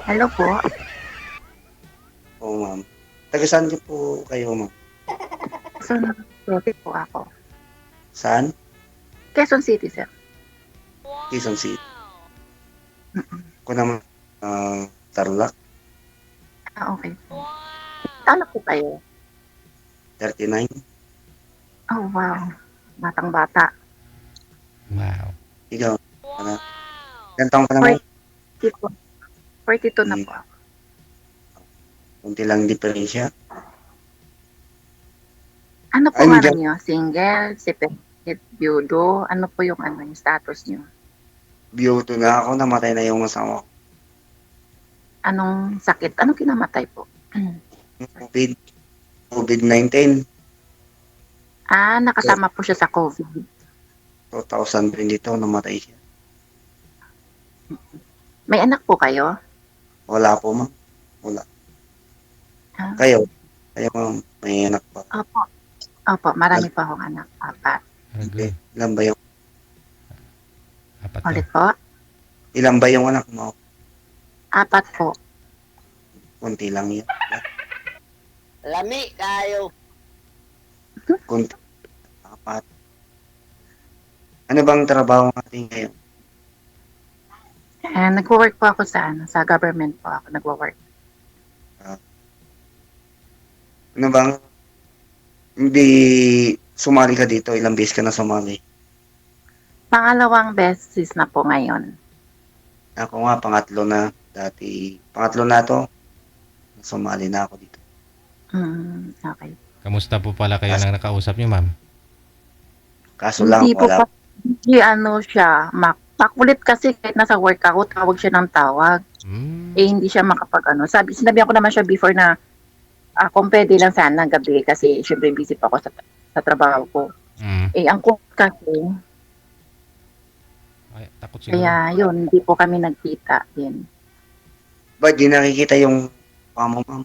Hello po. Oo, ma'am. Taga saan niyo po kayo, ma'am? Quezon City po ako. Saan? Quezon City, sir. Quezon City. Mm. Ako naman, Tarlac, Okay po. Ano po kayo? 39. Oh, wow. Batang-bata. Wow. Ikaw, ano? Ilan taong ka na, ma'am? 40 po. 42 na Hmm, po ako. kunti lang diferensya. Ano po Ay, nga medyo niyo? Single, separated, byudo? Ano po yung yung status niyo? biyuto na ako, namatay na yung asawa ko. Anong sakit? Anong kinamatay po? COVID, COVID-19, Nakasama po siya sa COVID. 2022, namatay siya. May anak po kayo? Wala po, ma'am. Wala. Ah, Kayo, ma'am, may anak pa. Opo. Opo, marami pa akong anak. Apat. Okay. Aragoy. Apat to. Ulit po? Ilan ba yung anak mo? Apat po. Kunti lang yan. Lami kayo. Kunti. Apat. Ano bang trabaho natin ngayon? Nagwo-work po ako sa government po ako nagwo-work. Ano bang hindi sumali ka dito? Ilang beses ka na sumali? Pangalawang beses na po ngayon. Ako nga, pangatlo na. Pangatlo na to. Sumali na ako dito. Okay. Kamusta po pala kayo nang nakausap niyo, ma'am? Kaso lang, Hindi po wala. hindi siya, makulit kasi kahit nasa work ako, tawag siya ng tawag. Hindi siya sinabi ko naman siya before na kung pwede lang sana gabi kasi syempre busy pa ako sa trabaho ko. Ang court kasi, Ay, takot siguro. kaya yun, hindi po kami nagkita din. Ba't di nakikita yung pamo, ma'am?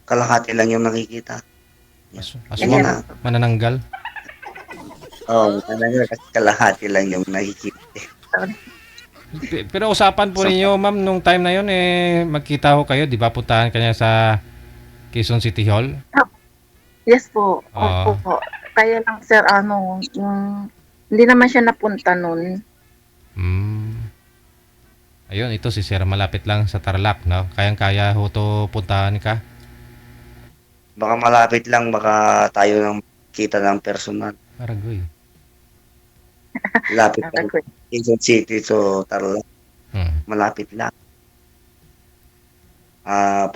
Kalahati lang yung nakikita. Yun na. Manananggal. Oo, kasi kalahati lang yung nakikita. Pero usapan po ninyo, ma'am, nung time na yun, magkita ho kayo, di ba? Puntahan kanya sa Quezon City Hall. Yes po. Oo. Opo po. Kaya lang sir, hindi naman siya napunta nun. Ayun, ito si Sir, malapit lang sa Tarlac, no? Kayang-kaya ho to puntahan ka. Baka malapit lang, baka tayo nang kita ng personal. Aragoy. Lapit lang. Quezon City to Tarlac. Malapit lang. 400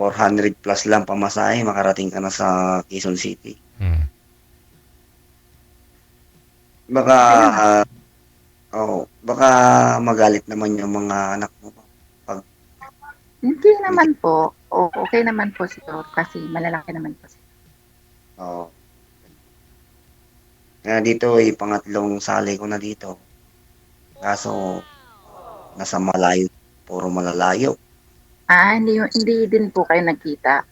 plus lang pamasahe, makarating ka na sa Quezon City. Baka, baka magalit naman yung mga anak mo. Hindi naman po. Okay naman po siguro kasi malalaki naman po siya. Oo. Dito pangatlong sali ko na dito. Kaso, nasa malayo, puro malalayo. Hindi din po kayo nagkita.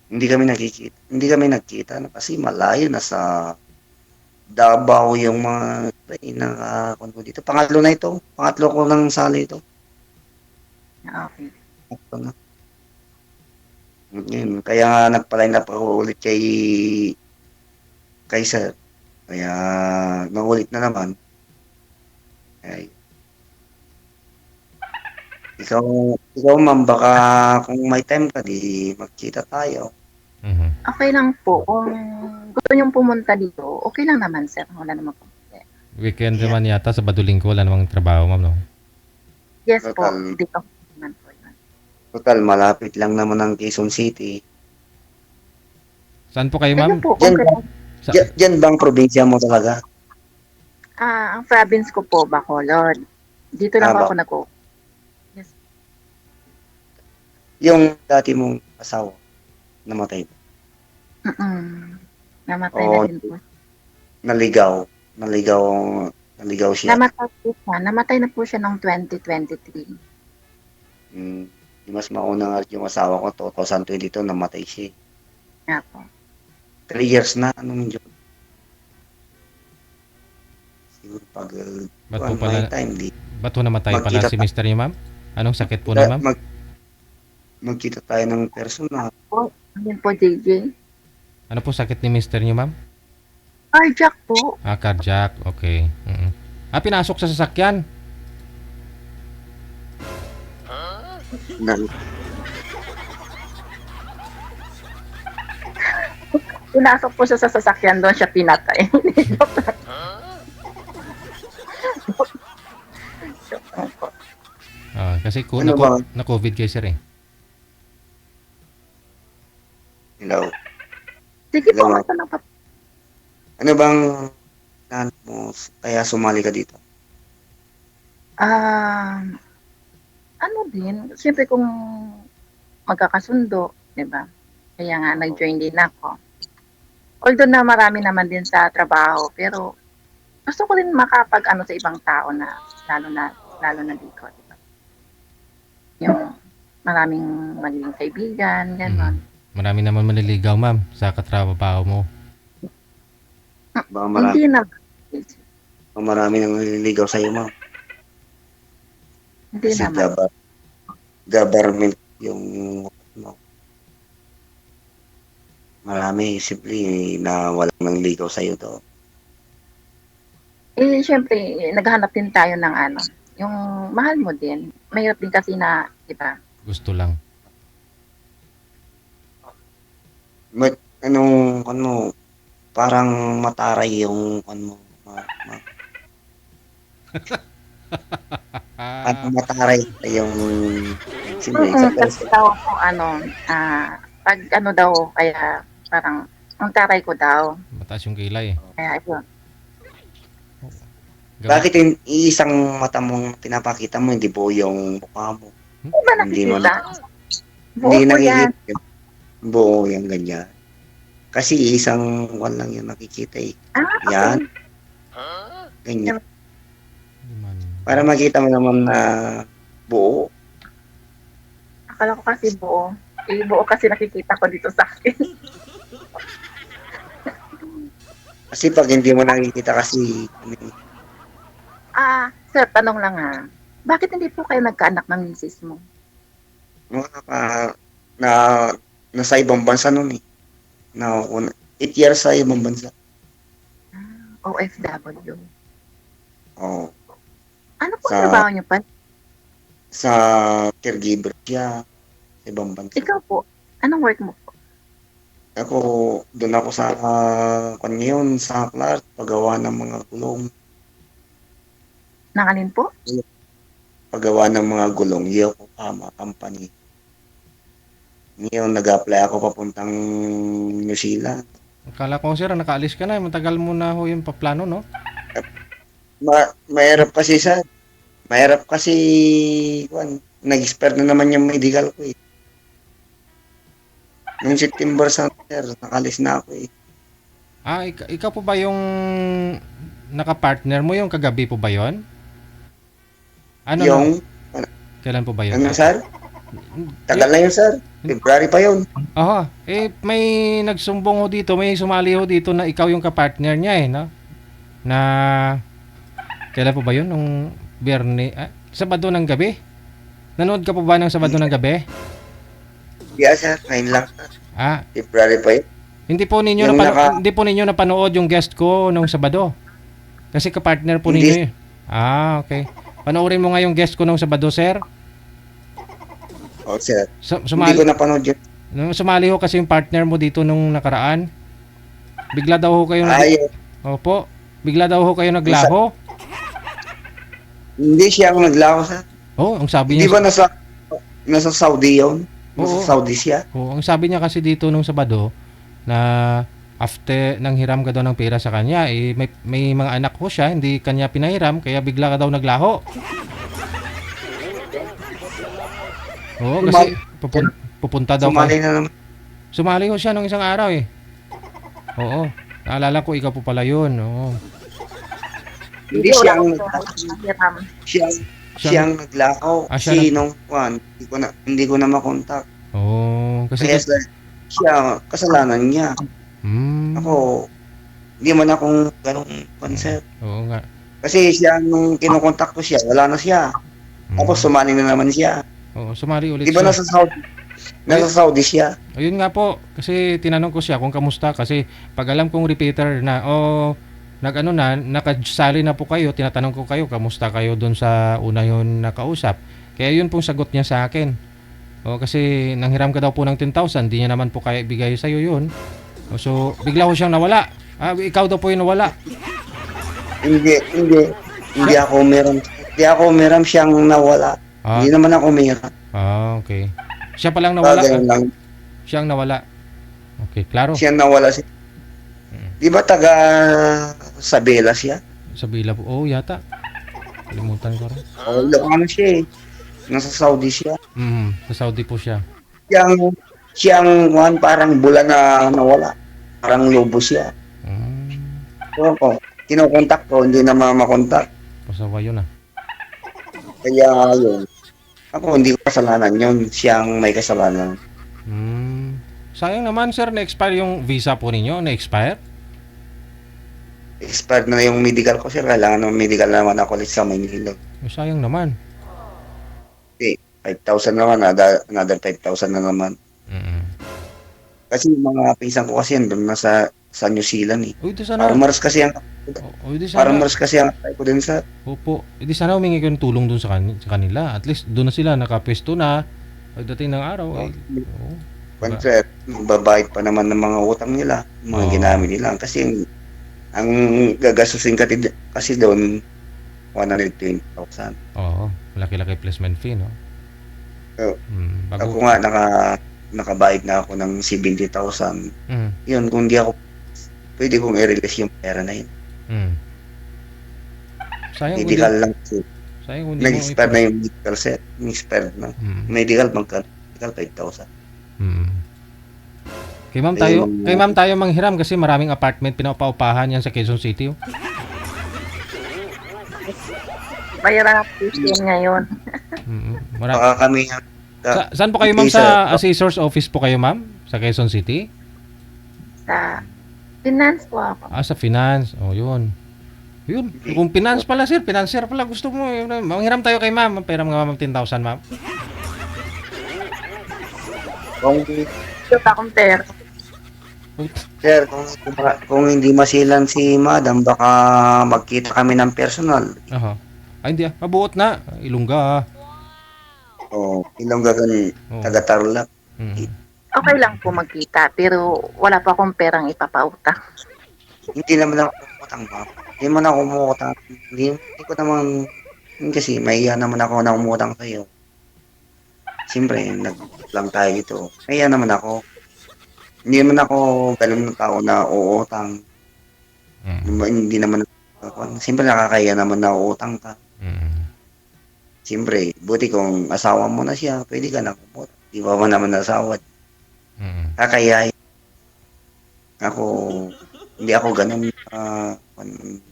Hindi kami nagkita kasi malayo, nasa Davao yung mga pinaka ko dito. Pangatlo ko ng sali ito. Okay. Na. Kaya nga nagpa-line up ako ulit kay Sir. Kaya naulit na naman. Ay. Ikaw ma'am, baka kung may time ka, di magkita tayo. Okay lang po. Kung gusto niyong pumunta dito, okay lang naman sir. Wala naman po. Weekend naman yata, Sabado Linggo, wala namang trabaho, ma'am, no? Yes po. Dito naman po yun. Total, malapit lang naman ang Quezon City. Saan po kayo, ma'am? Po, Diyan bang probinsya mo talaga? Ang province ko po, Bacolod. Dito lang po ako Yes. Yung dati mong asawa, namatay ba? Namatay na din po. Naligaw siya. Namatay na po siya noong 2023. Mas mauna nga yung asawa ko, 2022, namatay siya. Nga po. 3 years na, anong yun? Siguro pag Ba't po pala, time, ba't po namatay pala si Mr. niyo, ma'am? Anong sakit po niya, ma'am? magkita tayo ng personal. Ayun po, JJ. Ano po sakit ni mister niyo, ma'am? Carjack po. Cardiac. Okay. Pinasok sa sasakyan. Na, Pinasok po siya sa sasakyan, doon siya pinatay. Joke lang po. Kasi Ano ba? na-COVID kayo, sir, eh. hello. Sige po, Salamat. matanong pa. Ano bang plan mo kaya sumali ka dito? Ano din, siyempre kung magkakasundo, di ba? Kaya nga, nag-join din ako. Although na marami naman din sa trabaho, pero gusto ko rin makapag-ano sa ibang tao na, lalo na dito, di ba? Yung maraming magiging kaibigan, gano'n. Marami naman maniligaw, ma'am, sa katrabaho mo. Baka marami, Hindi na. baka marami nang naliligaw sa'yo, ma'am. Hindi Kasi naman. government yung no, marami simple na walang nangligaw sa'yo to. Siyempre, naghahanap din tayo ng ano, yung mahal mo din. Mahirap din kasi na, di ba? Gusto lang. Ano, parang mataray yung ano, parang mataray yung simple sa Kasi daw po, pag ano daw, kaya parang, ang taray ko daw. Mataas yung kilay, eh. Kaya ito, Bakit yung isang mata mong pinapakita mo, hindi po yung mukha mo? hindi ba Hindi mo nakikita? Buo Hindi ko yan. nakikita. Buo yung ganyan. Kasi isang wall lang yung nakikita eh. Okay. Yan. Ganyan. Hindi man. Para makita mo naman na buo. Akala ko kasi buo. Buo kasi nakikita ko dito sa akin. Kasi pag hindi mo nakikita kasi Sir, tanong lang bakit hindi po kayo nagkaanak ng misis mo? na nasa ibang bansa nun eh. Na 8 years sa ibang bansa. OFW. Oh, Ano po Sa- trabaho niyo pa? sa caregiver siya sa ibang bansa. Ikaw po, anong work mo po? Ako, doon ako sa kanyon, sa Clark, paggawa ng mga gulong. Nangalin po? Paggawa ng mga gulong, Yokohama Company. Ngayon, nag-apply ako papuntang New Zealand. Akala ko, sir, nakaalis ka na. Matagal mo na ho yung paplano, no? Mahirap kasi sa nag-expire na naman yung medical ko eh. Noong September sa nakalis na ako eh. Ikaw po ba yung nakapartner mo? Yung kagabi po ba yon? Ano Yung, kailan po ba yun? ano sir? Tagal na yun sir. February pa yun. May nagsumbong ho dito, may sumali ho dito na ikaw yung kapartner niya, eh, no? Na, kailan po ba yun? Nung Sabado ng gabi? Nanood ka po ba ng Sabado ng gabi? Yeah sir, ngayon lang. February pa yun. Hindi po ninyo Yung hindi po ninyo napanood yung guest ko nung Sabado. Kasi kapartner po Hindi. ninyo eh. Okay. Panoorin mo nga yung guest ko nung Sabado, sir. Oh sir, hindi Sumali, ko napanood yun. nung sumali ho kasi yung partner mo dito nung nakaraan. Bigla daw ho kayo Opo. Bigla daw ho kayo naglaho. Hindi siya ang naglako sir. Ang sabi Hindi niya. ba nasa Saudi yun? Nasa Oo. Saudi siya? Ang sabi niya kasi dito nung Sabado na after nang hiram ka daw ng pera sa kanya, may mga anak ko siya, hindi kanya pinahiram, kaya bigla ka daw naglaho. Kasi pupunta daw Sumali kayo. na naman. Sumali ho siya nung isang araw eh. Naalala ko, ikaw po pala yun. Hindi siya ang Hiram. siya ang naglakaw. Siya Kasi nung hindi ko na makontak. Kasi Kaya siya, kasalanan niya. Ako, hindi man akong ganong concept. Oo nga. Kasi siya, nung kinukontak ko siya, wala na siya. Tapos sumali na naman siya. Sumali ulit Di ba siya. Nasa Saudi siya. Ayun nga po, kasi tinanong ko siya kung kamusta kasi pag alam kong repeater na nag-ano na, nakasali na po kayo, tinatanong ko kayo, kamusta kayo doon sa una yun nakausap. Kaya yun pong sagot niya sa akin. Kasi nanghiram ka daw po ng 10,000, di niya naman po kaya ibigay sa iyo yun. So, bigla ko siyang nawala. Ikaw daw po yung nawala. Hindi ako meron siyang nawala. Ah, Hindi naman ako meron. okay. Siya pa lang nawala. Ganun lang. Siya ang nawala. Okay, klaro. Siya nawala siya. Di ba taga Sabela siya? Sa Bila po. Yata. Kalimutan ko rin. Ano siya eh. Nasa Saudi siya. Sa Saudi po siya. Siyang parang bula na nawala. Parang lobo siya. So, kinokontak ko, hindi na makontak. Pasawa yun ah. Kaya yun. Ako hindi ko kasalanan yun. Siyang may kasalanan. Sayang naman sir, na-expire yung visa po ninyo. Na-expire? Expired na yung medical ko sir. Kailangan ng medical naman ako ulit sa Maynila. Sayang naman. 5,000 naman. Another 5,000 na naman. Kasi yung mga pinsan ko kasi doon nasa sa New Zealand eh. Di sana. Farmers kasi ang Di sana. farmers kasi ang apply ko din sa Opo. Di sana humingi ko ng tulong dun sa kanila. At least doon na sila nakapwesto na. Pagdating ng araw. contract. Babayad pa naman ng mga utang nila. Mga ginamit nila. Kasi ang gagastusin kasi doon 120,000. Oo. Laki-laki placement fee, no? Ako nga nakabayad na ako ng 70,000. Yun, kung di ako pwede kong i-release yung pera na yun. Sayang Medical lang kasi. Sayang kung Nag-expire na yung medical set. Nag-expire na. Medical 5,000. Kay ma'am tayo manghiram kasi maraming apartment pinapaupahan yan sa Quezon City. Bayaran ang tuition ngayon. Baka kami saan po kayo ma'am? Sa assessor's office po kayo ma'am? Sa Quezon City? Sa finance po ako. Sa finance. Yun. Kung finance pala sir, financier pala gusto mo. Manghiram tayo kay ma'am. Pera mga ma'am 10,000 ma'am. Ito akong pera. Sir, kung hindi masilan si Madam, baka magkita kami ng personal. Hindi mabuot na. Ilongga. Ilongga kan taga-Tarlac. Okay lang po magkita, pero wala pa akong perang ipapautang. Hindi naman ako umutang, ma'am. Hindi man ako umutang. Hindi ko naman, kasi mahiya naman ako na umutang sa'yo. Siyempre, lang tayo dito. Mahiya naman ako. Hindi naman ako ganun na tao na uutang. Hindi naman ako. Siyempre, nakakaya naman na uutang ka. Siyempre, buti kung asawa mo na siya, pwede ka na kumutang. Di ba man naman asawa? Kakayahin. Ako, hindi ako ganun.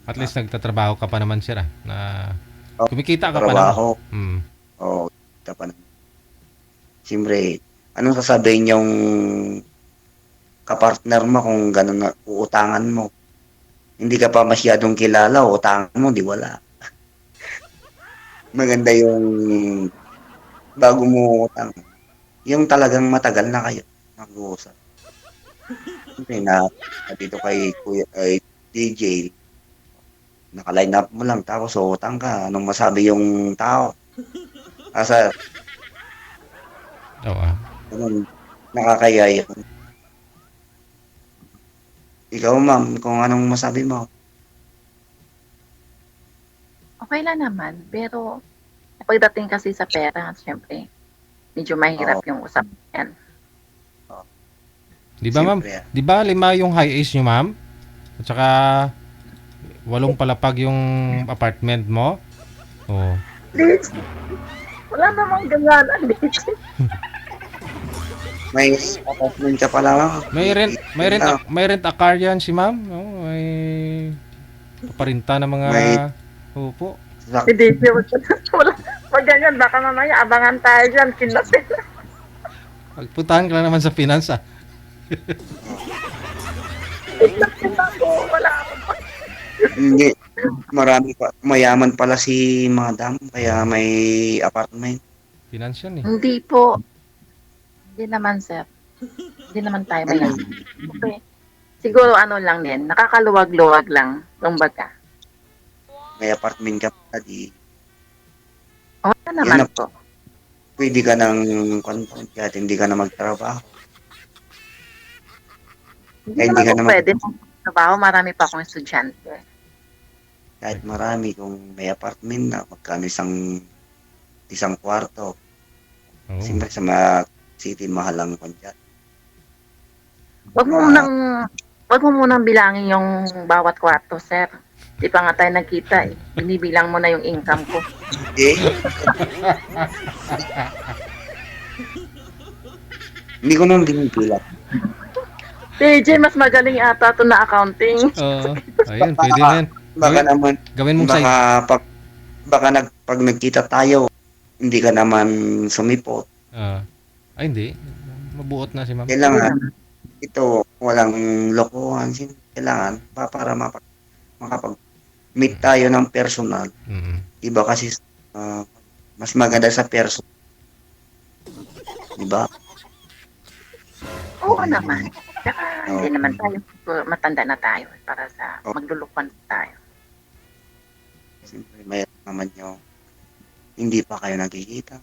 At least nagtatrabaho ka pa naman sir na kumikita ka pa trabaho. naman. Kita pa naman. Siyempre, anong sasabihin yung kapartner mo kung ganun na uutangan mo? Hindi ka pa masyadong kilala, utangan mo, di wala. Maganda yung bago mo utang. Yung talagang matagal na kayo mag-uusap. Siyempre na dito kay DJ, naka-line up mo lang tapos utang ka. Anong masabi yung tao? Asa nakakaya yun. Ikaw ma'am, kung anong masabi mo? Okay lang naman, pero pagdating kasi sa pera, syempre, medyo mahirap yung usapan. Di ba ma'am? Di ba 5 yung high ace nyo ma'am? At saka 8 palapag yung apartment mo? Please, wala namang ganyan. May apartment ka pala. May rent a car yan si ma'am. May paparinta ng mga Opo. Hindi, wala. Pag ganyan, baka mamaya abangan tayo dyan. Kinapit. Pagpuntahan ka lang naman sa finance Wala. Hindi. Marami pa. Mayaman pala si Madam. Kaya may apartment. Finance yan eh. Hindi po. Hindi naman, sir. Hindi naman tayo may okay. Siguro ano lang din, nakakaluwag-luwag lang, kumbaga. May apartment ka pa, di. Oo Yan naman na, po. pwede ka ng konton kahit hindi ka na magtrabaho. Hindi Kahit hindi naman ka po na pwede trabaho, marami pa akong estudyante. kahit marami kung may apartment na magkano isang kwarto. Oo. Siyempre sa mga city mahal ang kanya. Wag mo munang wag mo munang bilangin yung bawat kwarto, sir. Di pa nga tayo nagkita eh. Binibilang mo na yung income ko. Eh, hindi ko naman binibilang. TJ, mas magaling ata ito na accounting. Oo. Ayun, pwede na yan. Baka naman, Gawin mong side. pag nagkita tayo, hindi ka naman sumipot. Ay, hindi. Mabuot na si ma'am. Kailangan, ito, walang lokohan. Kailangan, para makapag-meet tayo ng personal. Mm. Iba kasi, mas maganda sa personal. Diba? Oo naman. Tsaka Oo. hindi naman tayo matanda na tayo para sa maglulukan tayo. Siyempre, mayroon naman yung hindi pa kayo nagkikita.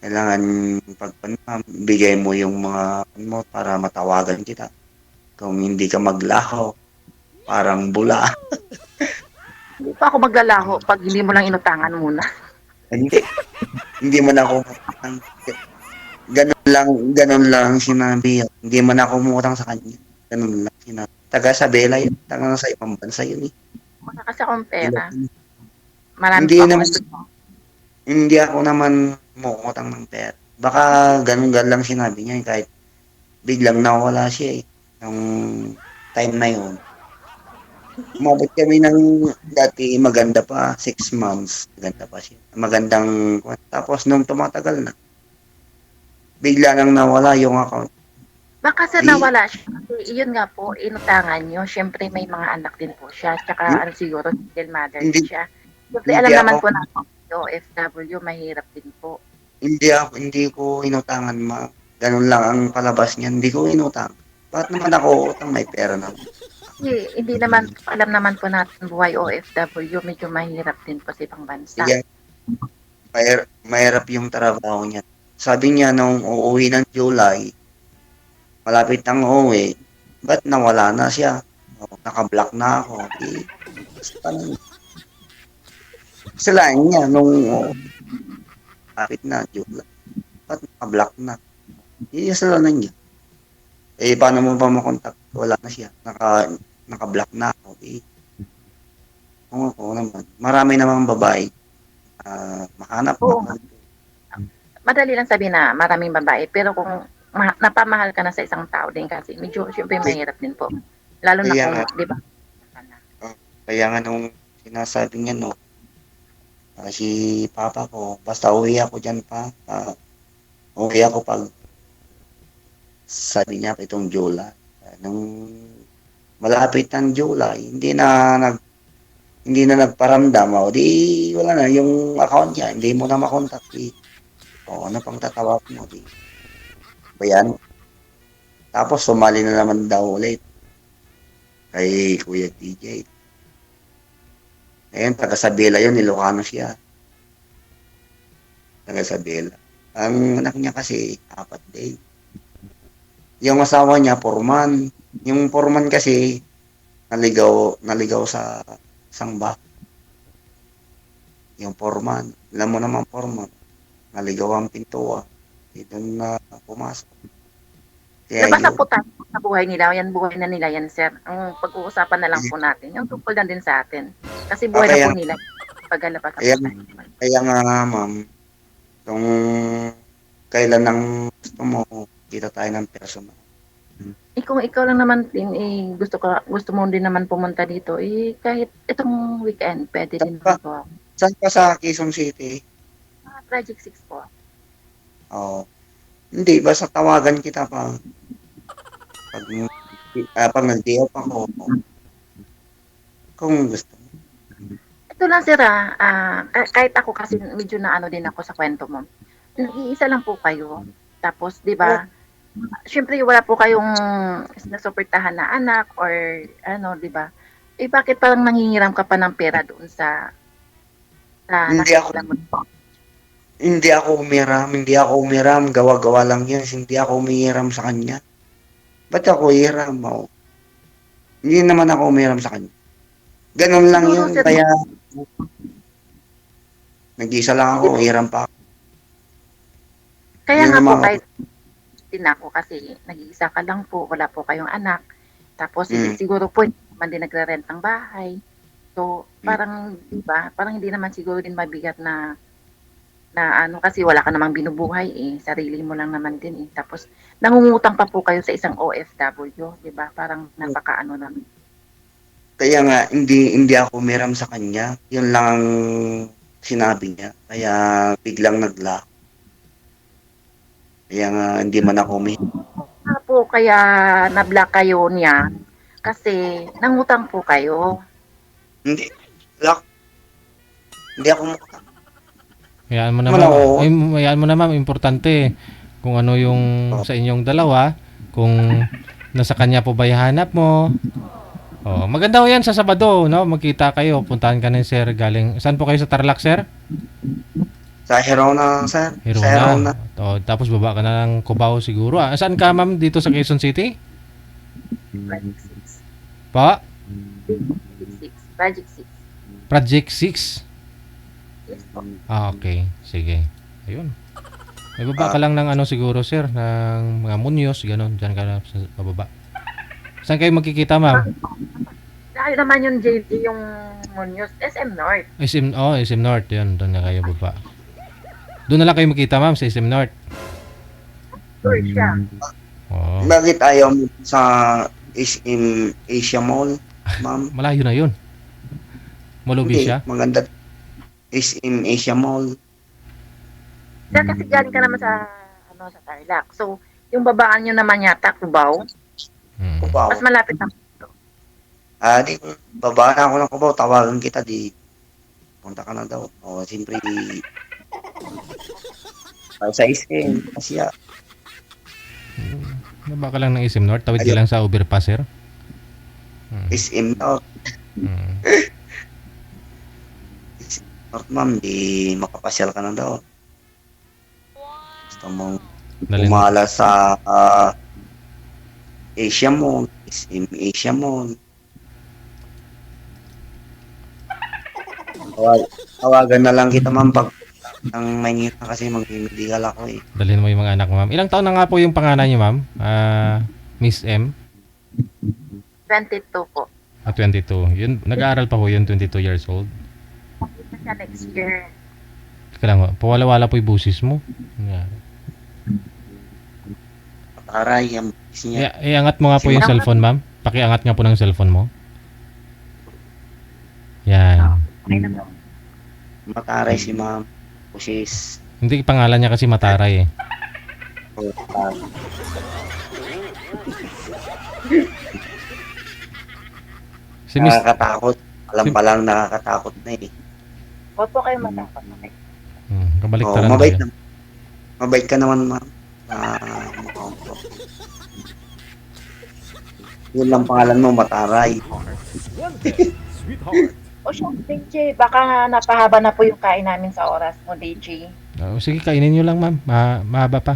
Kailangan bigay mo yung mga mo para matawagan kita. Kung hindi ka maglaho, parang bula. Hindi pa ako maglalaho pag hindi mo lang inutangan muna. Hindi. Hindi mo na ako ganun lang sinabi. Hindi mo na ako umutang sa kanya. Ganun lang sinabi. Taga Sabela yun. Taga sa ibang bansa yun eh. Wala kasi akong pera. Marami Hindi pa naman, akong hindi ako naman mukutang ng pera. Baka ganun lang sinabi niya eh, kahit biglang nawala siya eh. Yung time na yun. Umabot kami ng dati maganda pa, 6 months. Maganda pa siya. Magandang, tapos nung tumatagal na, bigla nang nawala yung account. Baka sir Ay. nawala siya. Kasi yun nga po, inutangan nyo. Siyempre may mga anak din po siya. Tsaka ano siguro, single mother Hindi- din siya. Siyempre hindi alam naman ako- po natin, OFW, mahirap din po. Hindi ko inutangan ganun lang ang palabas niya. Hindi ko inutang. Bakit naman ako utang, may pera na. Hindi naman, alam naman po natin buhay OFW, medyo mahirap din po sa ibang bansa. Sige, mahirap yung trabaho niya. Sabi niya nung uuwi ng July, malapit nang uuwi, ba't nawala na siya? Naka-block na ako. Kasalanan niya nung malapit na July, ba't naka-block na? Kasalanan niya. Eh, paano mo ba makontak? Wala na siya. Naka-block na ako. Kung ako naman, marami namang babae. Mahanap Oo. ako. Madali lang sabihin na maraming babae, pero kung napamahal ka na sa isang tao din kasi, medyo siyempre mahirap din po. Lalo na Kaya kung, nga. di ba? Kaya nga nung sinasabi niya, no, si papa ko, basta uwi ako dyan pa, uwi ako pag sabi niya itong July. Nung malapit ng July, hindi na nagparamdam, di wala na yung account niya, hindi mo na makontak. Ano pang tatawag mo, Bayan. Tapos sumali na naman daw ulit kay Kuya DJ. Ayun, taga Sabela yun, Ilocano siya. Taga Sabela. Ang anak niya kasi, 4 day. Yung asawa niya, foreman. Yung foreman kasi, naligaw sa sangba. Yung foreman, alam mo naman foreman, naligaw ang pintuan. Doon na pumasok. Kaya Nabasa yun, po tayo sa buhay nila, yan buhay na nila yan, sir. Ang pag-uusapan na lang po natin, yung tungkol na din sa atin. Kasi buhay na kaya- po nila, paglalabas na kaya- po tayo. kaya nga ma'am, kung kailan ang gusto mo, kita tayo ng personal. Kung ikaw lang naman din, gusto mo din naman pumunta dito, kahit itong weekend, pwede din naman po. Saan ka sa Quezon City? Project 6 po. Hindi, basta tawagan kita pa. Pag nag-day off ako, kung gusto mo. Ito lang sir kahit ako kasi medyo na ano din ako sa kwento mo. Nag-iisa lang po kayo. Tapos, di ba, syempre wala po kayong nasuportahan na anak or ano, di ba? Eh, bakit parang nangingiram ka pa ng pera doon sa Hindi ako, nakikita mo? hindi ako umiram, gawa-gawa lang yan. Hindi ako umihiram sa kanya. Ba't ako hiram? Oh, hindi naman ako umiram sa kanya. Ganun lang Siguro, yun, sir, kaya nag-isa lang ako, hiram pa ako. kaya Yun nga po naman ako. kahit din ako kasi nag-iisa ka lang po, wala po kayong anak. Tapos Mm. siguro po hindi naman din nagre-rent ng bahay. So, Mm. parang, di ba, parang hindi naman siguro din mabigat na ano kasi wala ka namang binubuhay eh, sarili mo lang naman din eh. Tapos nangungutang pa po kayo sa isang OFW, 'di ba? Parang napakaano naman. Kaya nga, hindi ako umiram sa kanya. Yun lang ang sinabi niya. Kaya biglang nagla. Kaya nga, hindi man ako umiram. Po kaya na-block kayo niya kasi nangutang po kayo. Hindi, wala, hindi ako mukha. Hayaan mo na, Wala ma'am. ako. Ay, hayaan mo na, ma'am. Importante kung ano yung sa inyong dalawa. Kung nasa kanya po ba yung hanap mo. Oh, maganda ho yan sa Sabado, no? Magkita kayo. Puntahan ka ni sir galing. Saan po kayo sa Tarlac, sir? Sa Hirona, sir. Sa Hirona. Hirona. Oh, tapos baba ka na ng Cubao siguro. Ah, saan ka, ma'am? Dito sa Quezon City? Project Pa? 6. Project 6. Project 6? Yes po. Ah, okay. Sige. Ayun. May baba ka lang ng ano siguro, sir, ng mga Munyos, ganun. Diyan ka na sa pababa. Saan kayo magkikita, ma'am? Dahil naman yung JT, yung Munoz, SM North. SM North. Yun, doon na kayo baba. Doon na lang kayo magkita, ma'am, sa SM North. Sure siya. Oh. Bakit ayaw mo sa SM Asia Mall, ma'am? Malayo na yun. Malubi Hindi, siya. maganda. SM Asia Mall. Sir, kasi galing ka naman sa Tarlac. So, yung babaan nyo naman yata, Cubao, Hmm. Cubao. mas malapit na. Di, baba na ako ng Cubao, tawagan kita, di, punta ka na daw. O, siyempre, sa SM, kasi Baba ka lang ng SM North. Tawid ka Ayun. lang sa overpass, sir. SM North. Hmm. North, ma'am, di makapasyal ka na daw. Gusto mong Dalhin- pumala sa Asia Mall, SM Asia Mall. Tawagan na lang kita, ma'am, pag ang Maynila kasi mag-medical ako eh. Dalhin mo yung mga anak mo, ma'am. Ilang taon na nga po yung panganay niyo, ma'am? Miss M? 22 po. 22. Yun, nag-aaral pa po yun, 22 years old. Ito siya next year. Teka lang, pawala-wala po yung busis mo. Yeah. Aray, ang bilis niya. Iangat mo nga po yung cellphone, ma'am. Pakiangat nga po ng cellphone mo. Yan. Okay na po. Mataray si ma'am. Pusis. Hindi pangalan niya kasi Mataray eh. Si Miss, Nakakatakot. Alam pa lang nakakatakot na eh. Huwag po kayo matakot. Okay. kabaliktaran Oo, mabait tayo. naman. Mabait ka naman, ma'am. Yun lang pangalan mo, Mataray. O siya, DJ, baka napahaba na po yung kain namin sa oras mo, DJ. Sige, kainin nyo lang, ma'am. Mahaba pa.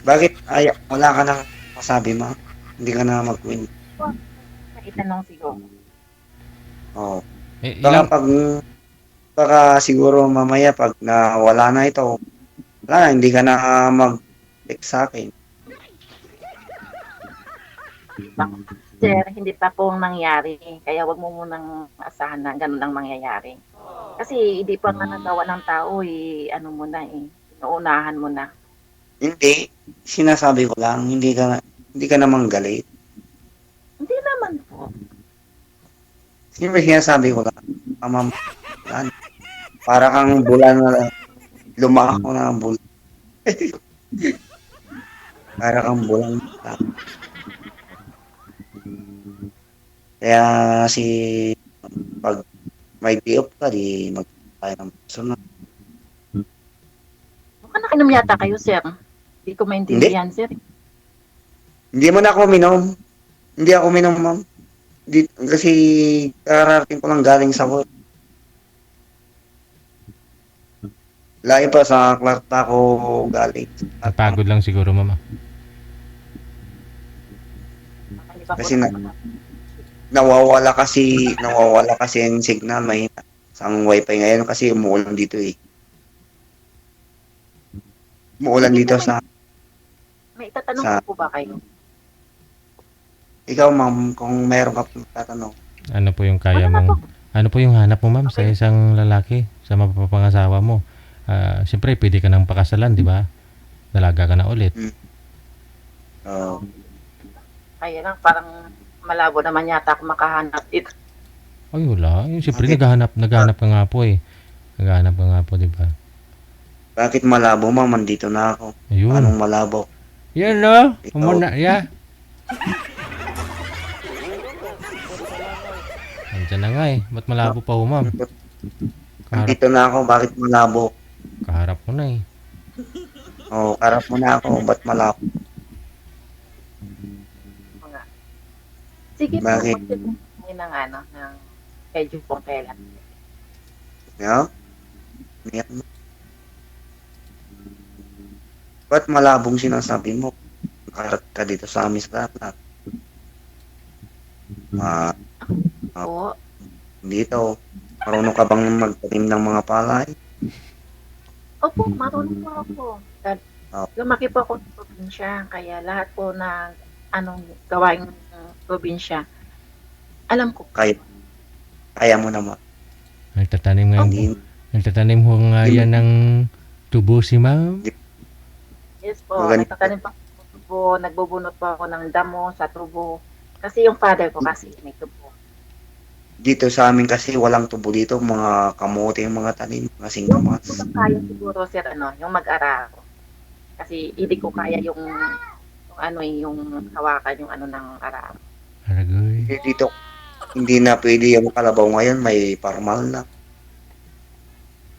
Bakit? Ay, wala ka nang masabi, ma'am. Hindi ka na mag-win. Itanong siguro. Oo. Ilang, Baka siguro mamaya pag nawala na ito, wala, hindi ka na mag-text sa akin. Sir, hindi pa po nangyari. Kaya wag mo munang asahan na ganun lang mangyayari. Kasi hindi pa nga nagawa ng tao ano mo na inuunahan mo na. Hindi. Sinasabi ko lang, hindi ka naman galit. Hindi naman po. Siyempre sinasabi ko lang, ma'am, para kang bulan na lumako na bulan. Para kang bulan na. Kaya pag may day off ka, di mag tayo ng personal. Nakainom yata kayo, sir. Hindi ko maintindihan, sir. Hindi man ako minom. Hindi ako minom, ma'am. Kasi kararating ko lang galing sa work. Layo pa sa Clark ako galing. Napagod lang siguro, ma'am. Hindi ba Kasi po nawawala kasi yung signal, mahina. Ang wifi ngayon kasi umuulan dito eh. Umuulan dito sa may itatanong sa- ko po ba kayo? ikaw, ma'am, kung mayroon ka pong tatanong. Ano po yung kaya Wala na mong... Ano po yung hanap mo, ma'am, sa Okay. isang lalaki, sa mapapangasawa mo? Siyempre, pwede ka nang pakasalan, di ba? Dalaga ka na ulit. Kaya lang, parang malabo naman yata ako makahanap dito. Ay, wala. Siyempre, Bakit? naghahanap ka nga po eh. Naghahanap ka nga po, di ba? Bakit malabo, ma'am? Andito na ako. Ayun. Anong malabo? Yan, no? Ikaw. Umuna, ya. Andiyan na nga eh. Ba't malabo pa ho, ma'am? Kaharap, Andito na ako. Bakit malabo? kaharap mo na eh. Karap mo na ako. Ba't malabo? Mga. Sige po, Bakit? magsisimula ng ng schedule kung kailan. Yeah? Yan. Ba't malabong sinasabi mo? Nakarat ka dito sa amin sa Tarlac. Po, Dito. Marunong ka bang magtanim ng mga palay? opo, marunong po ako. Oh. Lumaki po ako sa probinsya, kaya lahat po ng gawaing probinsya, alam ko. Kaya mo naman. Nagtatanim nga. Hindi. Nagtatanim ho nga yan ng tubo si ma'am. Yes po, Maganda. nagtatanim pa ako ng tubo, nagbubunot po ako ng damo sa tubo. Kasi yung father ko kasi may tubo. Dito sa amin kasi walang tubo dito. Mga kamote yung mga tanim. Mga singkamas. Yung kaya siguro sir, yung mag-aral. Kasi hindi ko kaya yung hawakan yung ng aral. Aragoy. Dito, hindi na pwede yung kalabaw ngayon. May parmal na.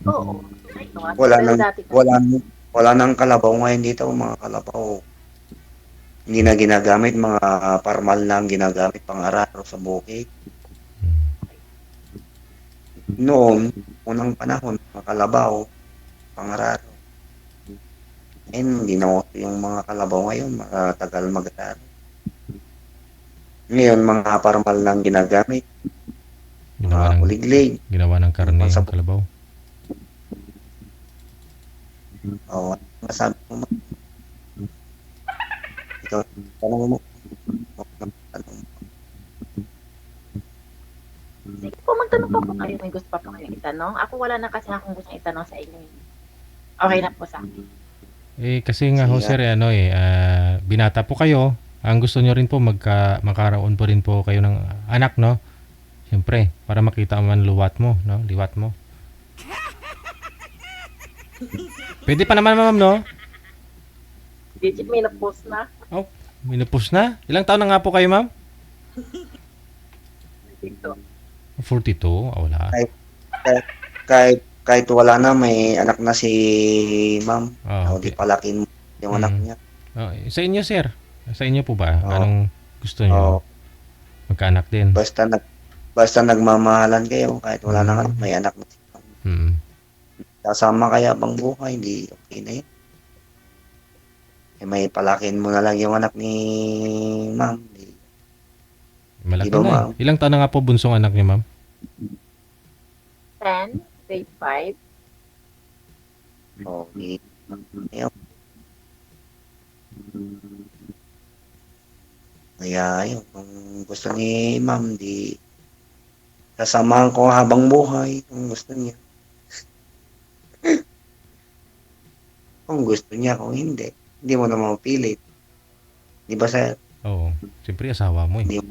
Oo. Wala Pero nang, dati kasi, wala nang kalabaw ngayon dito. Mga kalabaw. Hindi na ginagamit. Mga parmal na ang ginagamit pang araro sa bukid. Noon, unang panahon, mga kalabaw, pangararo. Hindi na uso yung mga kalabaw ngayon, matagal mag-araro. Ngayon, mga parmal lang ginagamit, Ginawa mga ng, kuliglig. ginawa ng karne ang Pansabog. kalabaw. Masabi mo mo. Ikaw, tanong mo. Tanong mo. sige po, magtanong po kung kayo may gusto pa po kayong itanong. Ako wala na kasi akong gustong itanong sa inyo. Okay na po sa akin. Kasi nga ho, sir, binata po kayo. Ang gusto nyo rin po, magkaroon po rin po kayo ng anak, no? Siyempre, para makita man luwat mo, no? Liwat mo. Pwede pa naman, ma'am, no? Digit, may na-post na. Minupos na. Ilang taon na nga po kayo, ma'am? Dito. 42? Wala. Kahit wala na, may anak na si ma'am. Okay. Di palakin mo yung anak niya. Sa inyo, sir? Sa inyo po ba? Oo. Anong gusto nyo? Magkaanak din? Basta nagmamahalan kayo, kahit wala na anak, may anak na si ma'am. Kasama kaya bang buhay, hindi okay na yun. May palakin mo na lang yung anak ni ma'am. Malaki Di ba, na ma'am? eh. Ilang taon na nga po bunsong anak niyo, ma'am? 10, grade 5. Okay. Ayun. Kaya yun, kung gusto ni ma'am, di sasamahan ko habang buhay kung gusto niya. Kung gusto niya, kung hindi mo na mapilit. Di ba, sir? Oo. Siyempre, asawa mo eh. Hindi mo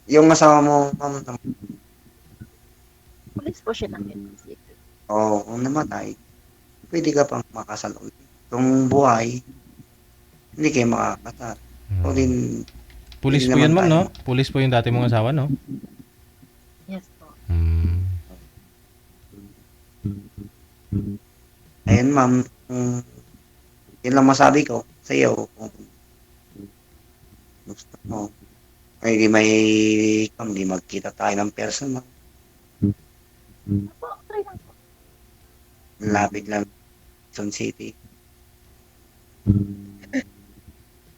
yung asawa mo, ma'am, Pulis po siya ng NCC. kung namatay, pwede ka pang makasal ulit. Kung buhay, hindi kayo makakasal. O din, Pulis hindi po yan, naman ma'am, no? tayo. Pulis po yung dati mong asawa, no? Hmm. Ayun, ma'am. Yun lang masabi ko sa iyo. Kung gusto mo. Ay, di magkita tayo ng personal. Okay lang. Lapit lang. Quezon City.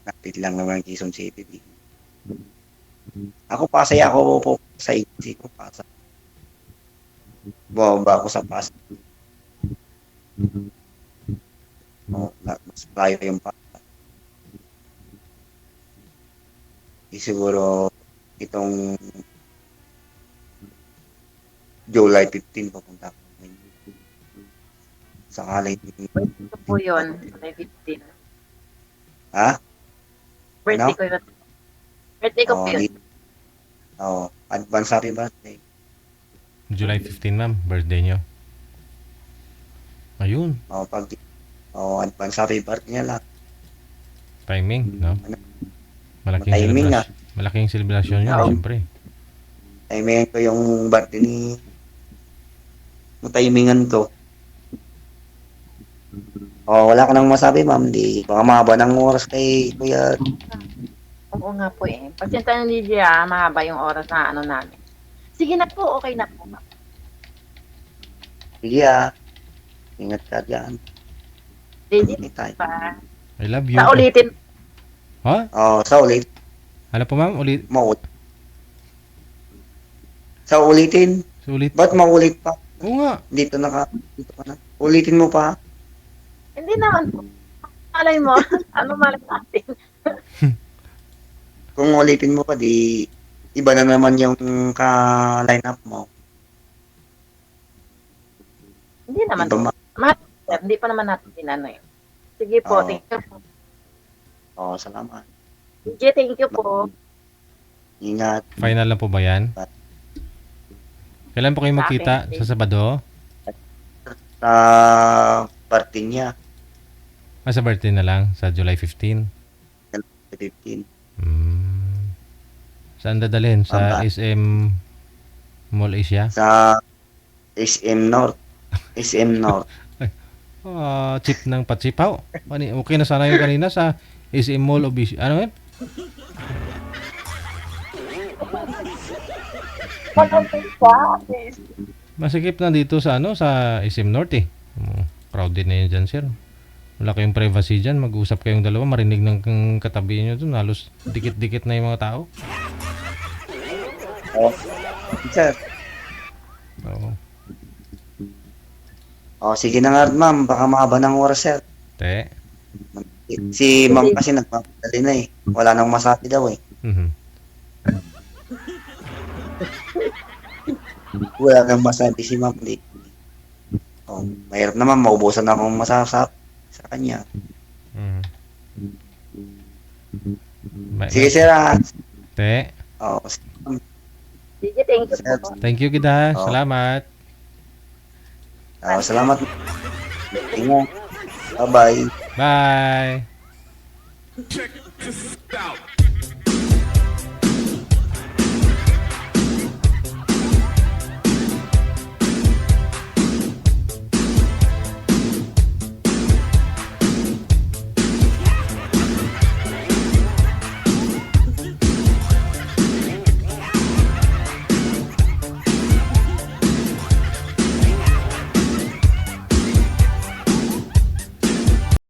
Lapit lang naman Quezon City. Ako pasaya ako po sa agency ko. Bumaba ako sa pas. Mas layo yung pa. Siguro itong July 15 papunta ako. Sakaling, Ito po yun. May 15. ha? Birthday Ano? ko yun. Birthday ko po yun. Advance happy birthday. July 15, ma'am. Birthday nyo. Ayun. Advance happy birthday niya lang. Timing, no? Malaking Timing nga. celebration. Malaking celebration yun, Oo. siyempre. Timingan ko yung birthday ni timingan ko. Wala ka nang masabi, ma'am. Di, baka mahaba ng oras kay Kuya. Oo nga po eh. Pasyenta ng Lydia, mahaba yung oras na ano namin. Sige na po, okay na po. Sige, ingat ka dyan. Legit Anytime. pa. I love you. Sa ulitin. Ha? Sa ulit. Ano po, ma'am? Ulit. Sa ulitin. Ulit. Ba't maulit pa? Oo nga. Dito ka na. Ulitin mo pa. Hindi naman po. Malay mo. Ano malay natin? Kung ulitin mo pa, di iba na naman yung ka-line up mo. Hindi naman Iba po. Sir, hindi pa naman natin dinano eh. Sige po, Oo. thank you po. Salamat. Sige, thank you po. Ingat. Final na po ba yan? Kailan po kayo magkita? Sa Sabado? Sa party niya, Sa birthday na lang? Sa July 15? 15. Saan dadalhin? Sa Aba. SM Mall Asia? Sa SM North. SM North. Chip ng patsipaw. Okay na sana yung kanina sa SM Mall of Asia. Ano yun? Masikip na dito sa sa SM North eh. Crowded na yun dyan, sir. Wala kayong privacy dyan. Mag-usap kayong dalawa. Marinig ng katabi nyo dun. Halos dikit-dikit na yung mga tao. Sir. Oo. Sige na nga, ma'am. Baka mahaba ng oras, sir. Te. Si ma'am kasi nagpapadali na eh. Wala nang masabi daw eh. Mhm. Wala nang masabi si ma'am. Mahirap naman. Maubusan akong masasabi sa kanya. Mhm. Sige, sir. Te. Sige, thank you po. Thank you, kita. Oo. Salamat. Salamat. Ingat. Bye-bye. Bye. Check this out.